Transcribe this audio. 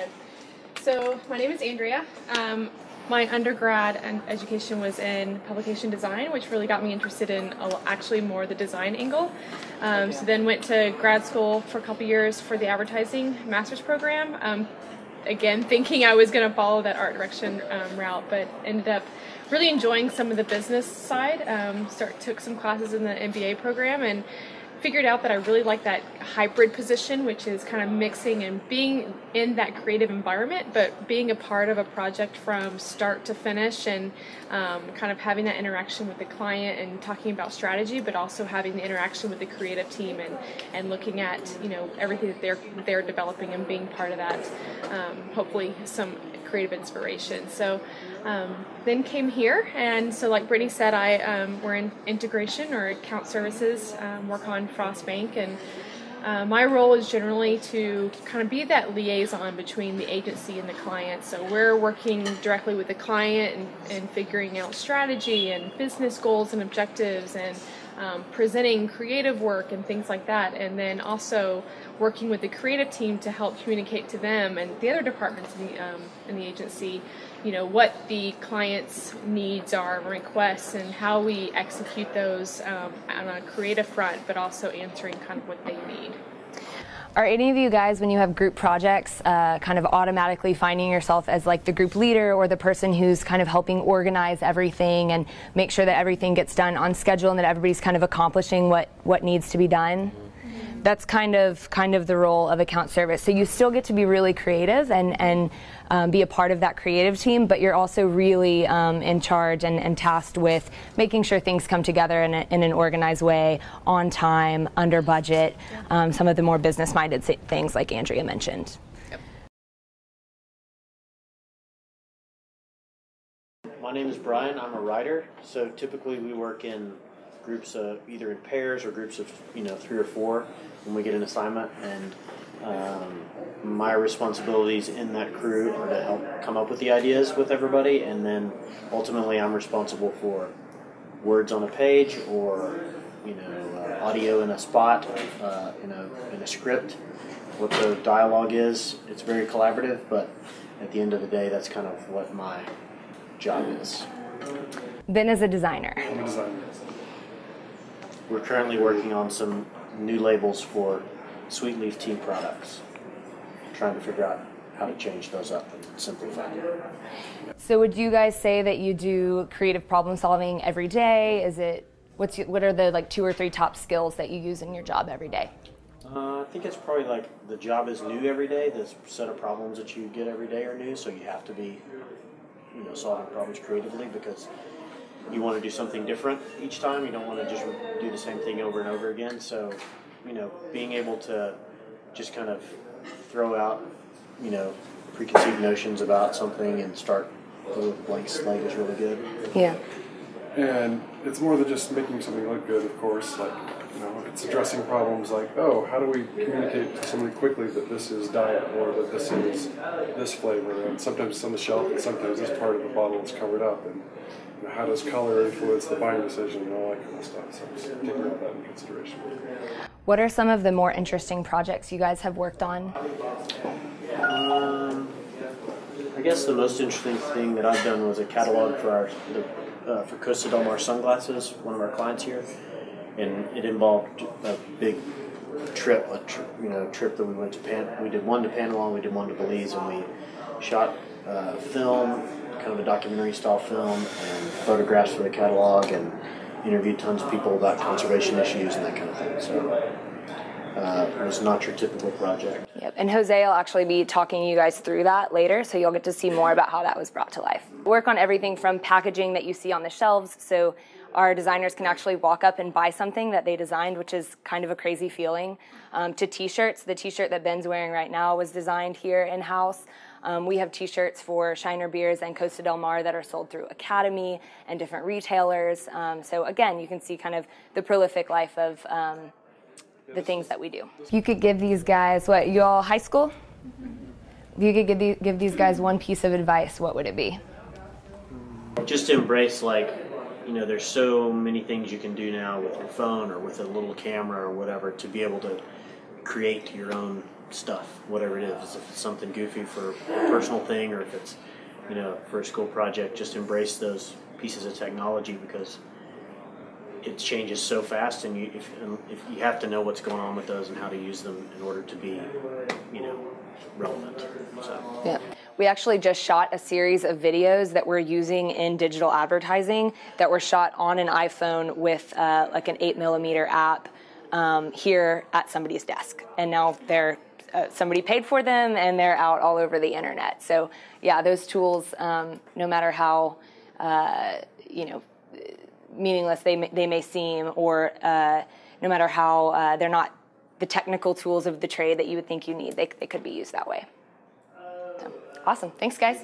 ahead. So my name is Andrea. My undergrad and education was in publication design, which really got me interested in actually more the design angle. So then went to grad school for a couple years for the advertising master's program. Again, thinking I was going to follow that art direction route, but ended up really enjoying some of the business side. Took some classes in the MBA program and figured out that I really like that hybrid position, which is kind of mixing and being in that creative environment, but being a part of a project from start to finish, and kind of having that interaction with the client and talking about strategy, but also having the interaction with the creative team and looking at everything that they're developing and being part of that. Hopefully some creative inspiration. So then came here, and so like Brittany said, we're in integration or account services, work on Frost Bank, and my role is generally to kind of be that liaison between the agency and the client. So we're working directly with the client and figuring out strategy and business goals and objectives, and presenting creative work and things like that, and then also working with the creative team to help communicate to them and the other departments in the agency, what the client's needs are and requests, and how we execute those on a creative front, but also answering kind of what they need. Are any of you guys, when you have group projects, kind of automatically finding yourself as like the group leader or the person who's kind of helping organize everything and make sure that everything gets done on schedule and that everybody's kind of accomplishing what needs to be done? That's kind of the role of account service. So you still get to be really creative and be a part of that creative team, but you're also really in charge and tasked with making sure things come together in an organized way, on time, under budget, some of the more business-minded things like Andrea mentioned. Yep. My name is Brian. I'm a writer. So typically we work in groups either in pairs or groups of 3 or 4 when we get an assignment, and my responsibilities in that crew are to help come up with the ideas with everybody, and then ultimately I'm responsible for words on a page or audio in a spot, in a script, what the dialogue is. It's very collaborative, but at the end of the day, that's kind of what my job is. Ben is a designer. I'm a designer. We're currently working on some new labels for Sweet Leaf tea products. Trying to figure out how to change those up and simplify them. So would you guys say that you do creative problem solving every day? What are the 2 or 3 top skills that you use in your job every day? I think it's probably like the job is new every day. The set of problems that you get every day are new, so you have to be solving problems creatively, because you want to do something different each time. You don't want to just do the same thing over and over again. So, being able to just kind of throw out, preconceived notions about something and start with a blank slate is really good. Yeah. And it's more than just making something look good, of course. It's addressing problems like, how do we communicate to somebody quickly that this is diet or that this is this flavor? And sometimes it's on the shelf, and sometimes this part of the bottle is covered up. And how does color influence the buying decision and all that kind of stuff? So just taking all that into consideration. What are some of the more interesting projects you guys have worked on? I guess the most interesting thing that I've done was a catalog for for Costa Del Mar sunglasses, one of our clients here, and it involved a big trip that we went to we did one to Panama, we did one to Belize, and we shot film, kind of a documentary style film, and photographs for the catalog, and interviewed tons of people about conservation issues and that kind of thing. So it was not your typical project. Yep. And Jose will actually be talking you guys through that later, so you'll get to see more about how that was brought to life. Work on everything from packaging that you see on the shelves, so our designers can actually walk up and buy something that they designed, which is kind of a crazy feeling, to t-shirts. The t-shirt that Ben's wearing right now was designed here in-house. We have t-shirts for Shiner Beers and Costa Del Mar that are sold through Academy and different retailers. So again, you can see kind of the prolific life of the things that we do. If you could give these guys, you all high school? If you could give these guys one piece of advice, what would it be? Just to embrace, there's so many things you can do now with your phone or with a little camera or whatever to be able to create your own stuff, whatever it is. If it's something goofy for a personal thing, or if it's, you know, for a school project, just embrace those pieces of technology, because it changes so fast, and if you have to know what's going on with those and how to use them in order to be, you know, relevant. So. Yeah. We actually just shot a series of videos that we're using in digital advertising that were shot on an iPhone with like an 8mm app here at somebody's desk. And now they're somebody paid for them, and they're out all over the internet. So yeah, those tools, no matter how you know, meaningless they may seem, or no matter how they're not the technical tools of the trade that you would think you need, they could be used that way. So, awesome. Thanks, guys.